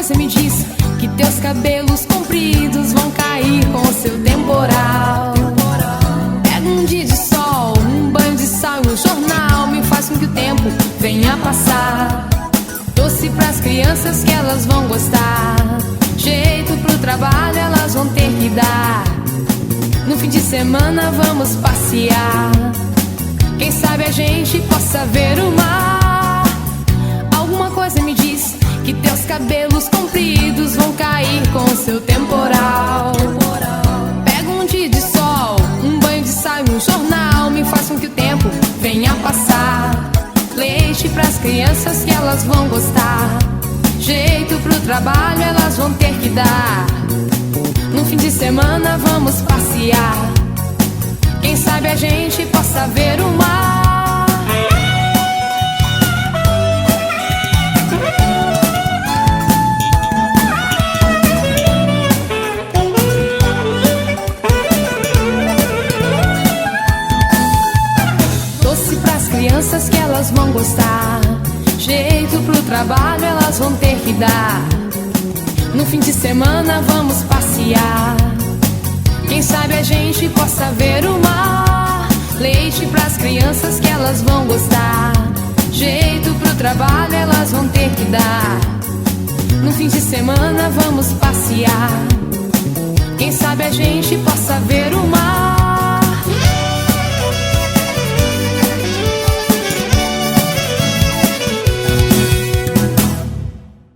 coisa me diz que teus cabelos compridos vão cair com o seu temporal. Pega um dia de sol, um banho de sal e um jornal, me faz com que o tempo venha passar. Doce pras crianças que elas vão gostar, jeito pro trabalho elas vão ter que dar. No fim de semana vamos passear, quem sabe a gente possa ver o mar. Alguma coisa me diz que teus cabelos compridos vão cair com o seu temporal. Pega um dia de sol, um banho de sal e um jornal, me faz com que o tempo venha passar. Leite pras crianças que elas vão gostar, jeito pro trabalho elas vão ter que dar. No fim de semana vamos passear, quem sabe a gente possa ver o mar. Doce pras crianças que elas vão gostar, jeito pro trabalho elas vão ter que dar. No fim de semana vamos passear, quem sabe a gente possa ver o mar. Leite pras crianças que elas vão gostar, jeito pro trabalho elas vão ter que dar. No fim de semana vamos passear, quem sabe a gente possa ver o mar.